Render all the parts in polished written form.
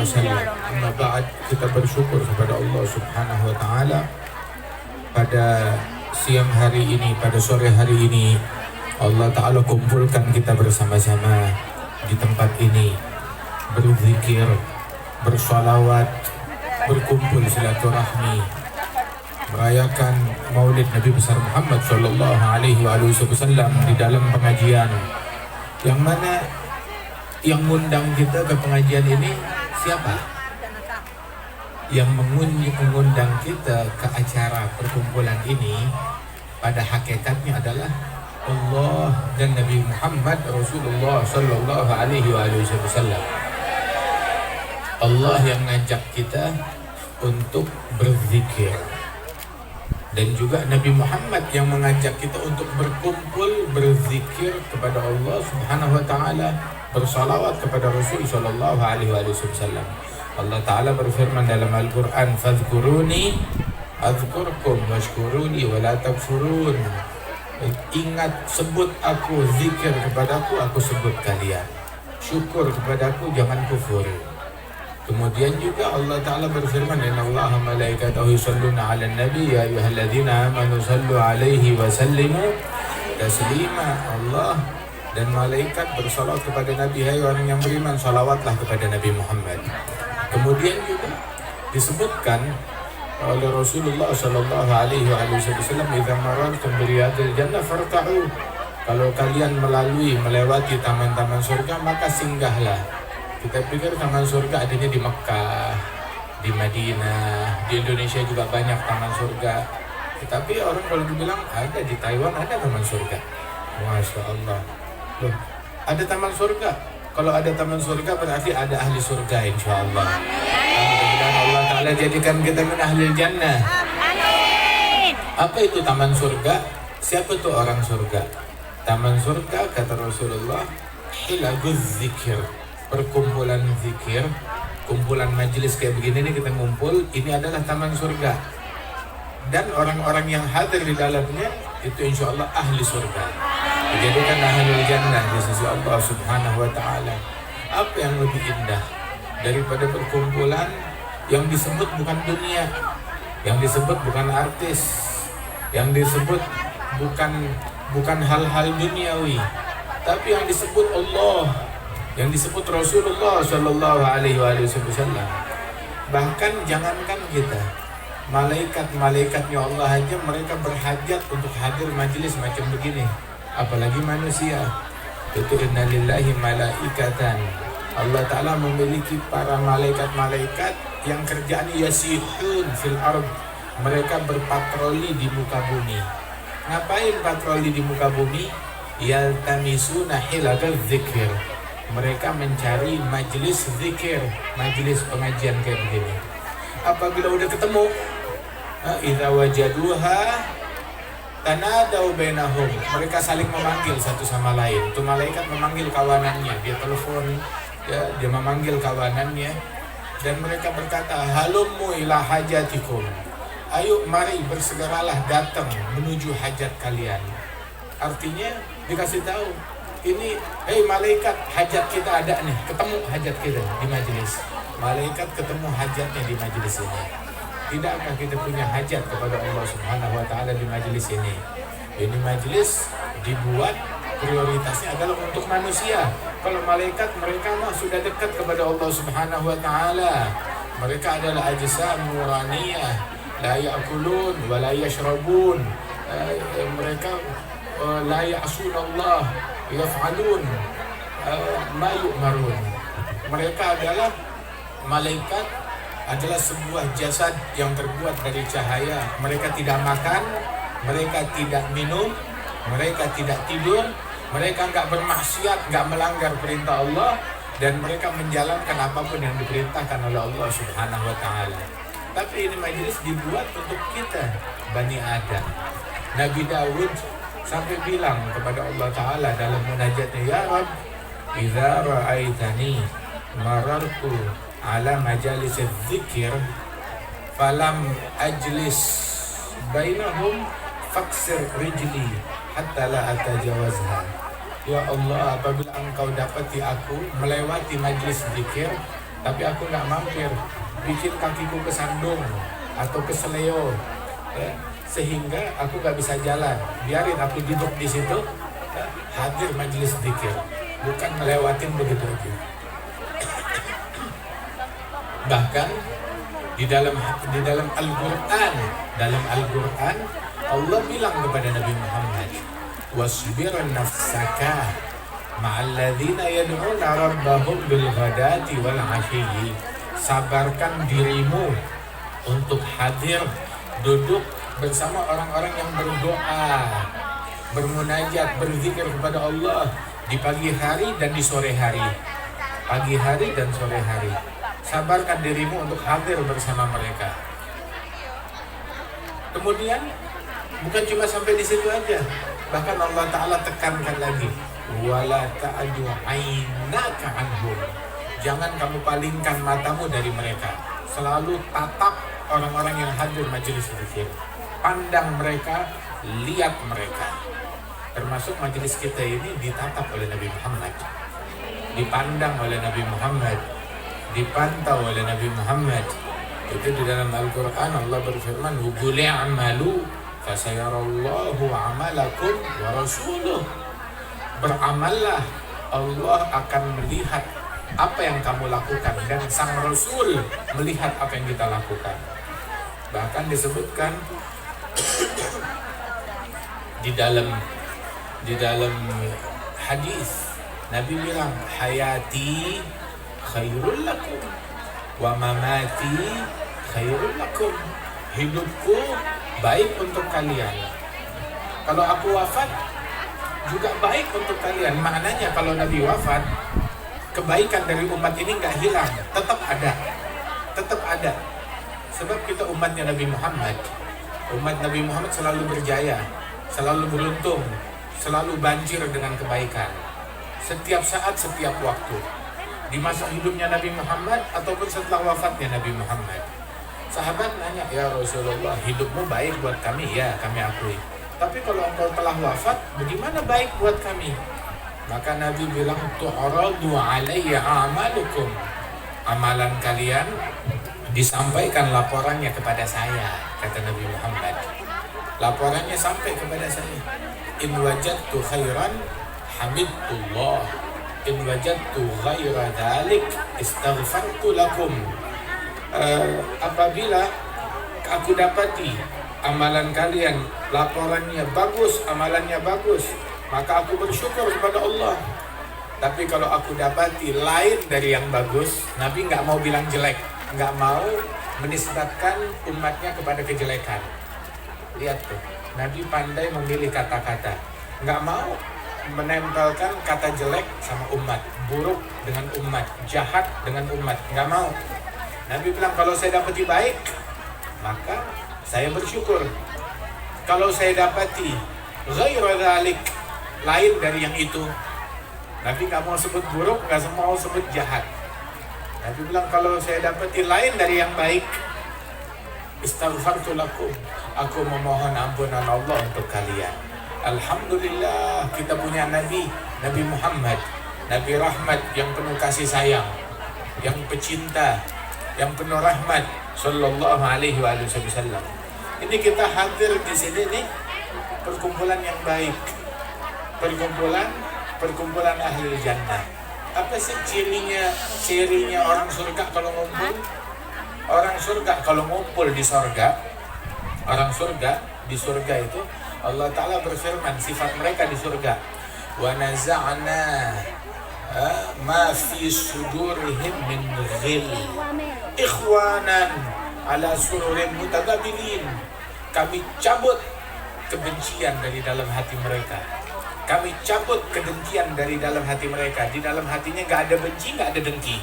wasallam. Amma ba'd, kita bersyukur kepada Allah Subhanahu wa taala pada siang hari ini, pada sore hari ini Allah taala kumpulkan kita bersama-sama di tempat ini, berzikir, bersolawat, berkumpul silaturahmi, merayakan Maulid Nabi besar Muhammad sallallahu alaihi wasallam di dalam pengajian yang mana yang mengundang kita ke pengajian ini siapa? Yang mengundang kita ke acara perkumpulan ini pada hakikatnya adalah Allah dan Nabi Muhammad Rasulullah sallallahu alaihi wasallam. Allah yang ngajak kita untuk berzikir, dan juga Nabi Muhammad yang mengajak kita untuk berkumpul berzikir kepada Allah Subhanahu wa taala, bersalawat kepada Rasul sallallahu alaihi wasallam. Allah taala berfirman dalam Al-Qur'an, "Fadhkuruni adzkurkum washkuruni wa la takfurun." Ingat, sebut aku, zikir kepadaku, aku sebut kalian. Syukur kepadaku, jangan kufur. Kemudian juga Allah Ta'ala berfirman, Innallaha malaikatahu yusalluna 'alan nabi ya ayyuhalladzina amanu sallu 'alaihi wa sallimu taslima. Allah dan malaikat bersalawat kepada Nabi, hai orang yang beriman, salawatlah kepada Nabi Muhammad. Kemudian juga disebutkan oleh Rasulullah sallallahu alaihi wasallam, idza marartum bi riyadil jannah farta'u. Kalau kalian melewati taman-taman surga, maka singgahlah. Kita pikir taman surga adanya di Mekah, di Madinah, di Indonesia juga banyak taman surga. Tetapi orang kalau dibilang ada di Taiwan, ada taman surga. Masya Allah. Loh, ada taman surga. Kalau ada taman surga berarti ada ahli surga, insya Allah. Mudah-mudahan Allah Ta'ala jadikan kita min ahli jannah. Amin. Apa itu taman surga? Siapa itu orang surga? Taman surga, kata Rasulullah, hilaguz zikir, perkumpulan zikir, kumpulan majelis kayak begini nih, kita ngumpul, ini adalah taman surga. Dan orang-orang yang hadir di dalamnya itu insya Allah ahli surga, dijadikan ahlul jannah di sisi Allah Subhanahu wa ta'ala. Apa yang lebih indah daripada perkumpulan yang disebut bukan dunia, yang disebut bukan artis, yang disebut bukan hal-hal duniawi, tapi yang disebut Allah, yang disebut Rasulullah sallallahu alaihi wasallam. Bahkan jangankan kita, malaikat-malaikatnya Allah aja mereka berhajat untuk hadir majelis macam begini, apalagi manusia. Itu innalillahi malaikatan. Allah Ta'ala memiliki para malaikat-malaikat yang kerjaannya yasihun fil ard. Mereka berpatroli di muka bumi. Ngapain patroli di muka bumi? Yaltamisuna hilakal zikir. Mereka mencari majelis zikir, majelis pengajian kayak begini. Apabila udah ketemu, idza wajaduha tanadaw bainahum. Mereka saling memanggil satu sama lain. Itu malaikat memanggil kawanannya, dia telepon, dia memanggil kawanannya, dan mereka berkata, halummu ila hajatikum. Ayo mari bersegeralah datang menuju hajat kalian. Artinya dikasih tahu, ini, malaikat, hajat kita ada nih, ketemu hajat kita di majelis. Malaikat ketemu hajatnya di majelis ini. Tidakkah kita punya hajat kepada Allah Subhanahu wa ta'ala di majelis ini? Ini majelis dibuat prioritasnya adalah untuk manusia. Kalau malaikat, mereka mah sudah dekat kepada Allah Subhanahu wa ta'ala. Mereka adalah ajsam nuraniyah, la ya'kulun wa la yashrabun. Mereka la ya'sunallah yaf'alun ma yu'marun. Mereka adalah malaikat, adalah sebuah jasad yang terbuat dari cahaya. Mereka tidak makan, mereka tidak minum, mereka tidak tidur, mereka enggak bermaksiat, enggak melanggar perintah Allah, dan mereka menjalankan apapun yang diperintahkan oleh Allah Subhanahu wa ta'ala. Tapi ini majelis dibuat untuk kita, Bani Adam. Nabi Daud sampai bilang kepada Allah Ta'ala dalam munajatnya, Ya Rabb, idza ra'aitani marartu ala majalis dzikir falam ajlis bainahum faksir rijli hatta la atajawazha. Ya Allah, apabila engkau dapati aku melewati majlis zikir, tapi aku nggak mampir, bikin kakiku kesandung atau keseleo, ya, sehingga aku nggak bisa jalan. Biarin aku duduk di situ, ya, hadir majelis zikir, bukan melewatin begitu aja. Bahkan di dalam Al-Quran Allah bilang kepada Nabi Muhammad, wasbir nafsaka ma'alladzina yad'una rabbahum bil ghadati wal 'ashiyyi. Sabarkan dirimu untuk hadir duduk bersama orang-orang yang berdoa, bermunajat, berzikir kepada Allah di pagi hari dan di sore hari. Pagi hari dan sore hari. Sabarkan dirimu untuk hadir bersama mereka. Kemudian bukan cuma sampai di situ aja, bahkan Allah Ta'ala tekankan lagi, wala ta'adu ainaka anhum. Jangan kamu palingkan matamu dari mereka. Selalu tatap orang-orang yang hadir majelis zikir. Pandang mereka, lihat mereka. Termasuk majelis kita ini ditatap oleh Nabi Muhammad, dipandang oleh Nabi Muhammad, dipantau oleh Nabi Muhammad. Itu di dalam Al-Quran Allah berfirman, qul i'malu fasayarallahu amalakum wa rasuluh. Beramallah, Allah akan melihat apa yang kamu lakukan, dan sang Rasul melihat apa yang kita lakukan. Bahkan disebutkan di dalam hadis, Nabi bilang, hayati khairul lakum wa mamati khairul lakum. Hidupku baik untuk kalian, kalau aku wafat juga baik untuk kalian. Maknanya kalau Nabi wafat, kebaikan dari umat ini nggak hilang, tetap ada. Sebab kita umatnya Nabi Muhammad. Umat Nabi Muhammad selalu berjaya, selalu beruntung, selalu banjir dengan kebaikan, setiap saat, setiap waktu. Di masa hidupnya Nabi Muhammad ataupun setelah wafatnya Nabi Muhammad. Sahabat nanya, ya Rasulullah, hidupmu baik buat kami? Ya, kami akui. Tapi kalau engkau telah wafat, bagaimana baik buat kami? Maka Nabi bilang, tu'radu alayya a'malukum. Amalan kalian disampaikan laporannya kepada saya, kata Nabi Muhammad. Laporannya sampai kepada saya. In wajadtu khairan hamidullah, in wajadtu ghaira dhalik istaghfartu lakum. Apabila aku dapati amalan kalian, laporannya bagus, amalannya bagus, maka aku bersyukur kepada Allah. Tapi kalau aku dapati lain dari yang bagus, Nabi nggak mau bilang jelek, nggak mau menisbatkan umatnya kepada kejelekan. Lihat tuh, Nabi pandai memilih kata-kata, nggak mau menempelkan kata jelek sama umat, buruk dengan umat, jahat dengan umat, nggak mau. Nabi bilang, kalau saya dapati baik, maka saya bersyukur. Kalau saya dapati ghairu dzalik, lain dari yang itu, Nabi nggak mau sebut buruk, nggak mau sebut jahat. Nabi bilang, kalau saya dapati lain dari yang baik, istaghfartu lakum, aku memohon ampunan Allah untuk kalian. Alhamdulillah, kita punya Nabi Muhammad, Nabi rahmat yang penuh kasih sayang, yang pecinta, yang penuh rahmat, sallallahu alaihi wasallam. Ini kita hadir di sini nih, perkumpulan yang baik, perkumpulan ahli jannah. Apa sih cirinya orang surga kalau ngumpul? Orang surga kalau ngumpul di surga, orang surga di surga itu, Allah Ta'ala berfirman, sifat mereka di surga, wa naza'na ma fi sudurihim min ghil ikhwanan ala sururin mutaqabilin. Kami cabut kebencian dari dalam hati mereka, kami cabut kedengkian dari dalam hati mereka. Di dalam hatinya nggak ada benci, nggak ada dengki.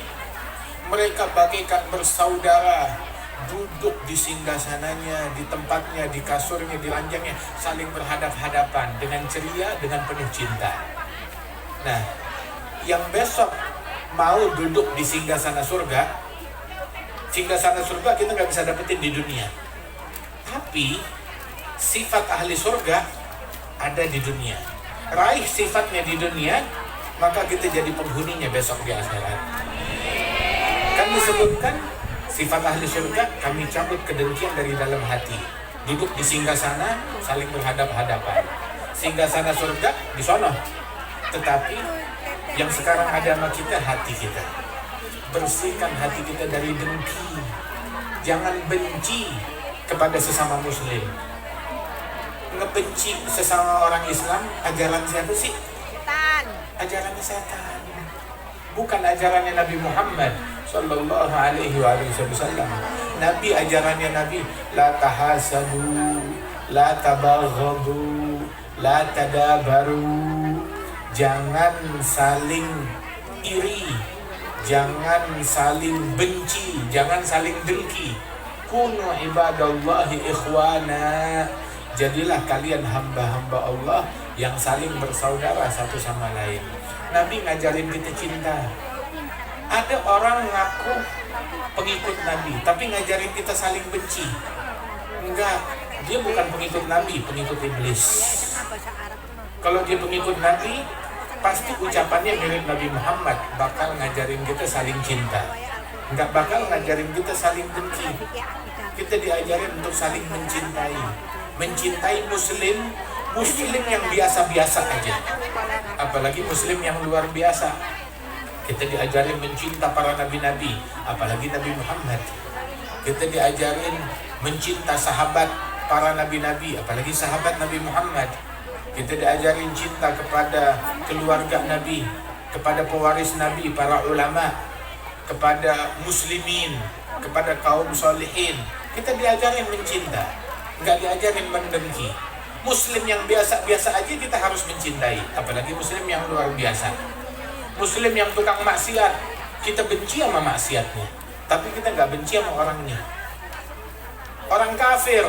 Mereka bagaikan bersaudara, duduk di singgasananya, di tempatnya, di kasurnya, di ranjangnya, saling berhadap-hadapan dengan ceria, dengan penuh cinta. Nah, yang besok mau duduk di singgasana surga kita nggak bisa dapetin di dunia. Tapi sifat ahli surga ada di dunia. Raih sifatnya di dunia, maka kita jadi penghuninya besok di akhirat. Kan disebutkan sifat ahli surga, kami cabut kedengkian dari dalam hati. Duduk di singgasana saling berhadap-hadapan. Singgasana surga di sono. Tetapi yang sekarang ada sama kita, hati kita. Bersihkan hati kita dari dengki. Jangan benci kepada sesama muslim. Ngebenci sesama orang Islam, ajaran siapa sih? Setan. Ajaran setan. Bukan ajarannya Nabi Muhammad sallallahu alaihi wasallam. Nabi, ajarannya Nabi, la tahasadu, la tabaghadu, la tadabaru. Jangan saling iri, jangan saling benci, jangan saling dengki. Kunu ibadallahi ikhwana. Jadilah kalian hamba-hamba Allah yang saling bersaudara satu sama lain. Nabi ngajarin kita cinta. Ada orang ngaku pengikut Nabi, tapi ngajarin kita saling benci. Enggak, dia bukan pengikut Nabi, pengikut iblis. Kalau dia pengikut Nabi, pasti ucapannya mirip Nabi Muhammad, bakal ngajarin kita saling cinta. Enggak bakal ngajarin kita saling benci. Kita diajarin untuk saling mencintai. Mencintai muslim yang biasa-biasa aja, apalagi muslim yang luar biasa. Kita diajarin mencinta para nabi-nabi, apalagi Nabi Muhammad. Kita diajarin mencinta sahabat para nabi-nabi, apalagi sahabat Nabi Muhammad. Kita diajarin cinta kepada keluarga Nabi, kepada pewaris Nabi, para ulama, kepada muslimin, kepada kaum solihin. Kita diajarin mencinta, nggak diajarin mendengki. Muslim yang biasa-biasa aja kita harus mencintai, apalagi muslim yang luar biasa. Muslim yang tukang maksiat, kita benci sama maksiatnya, tapi kita nggak benci sama orangnya. Orang kafir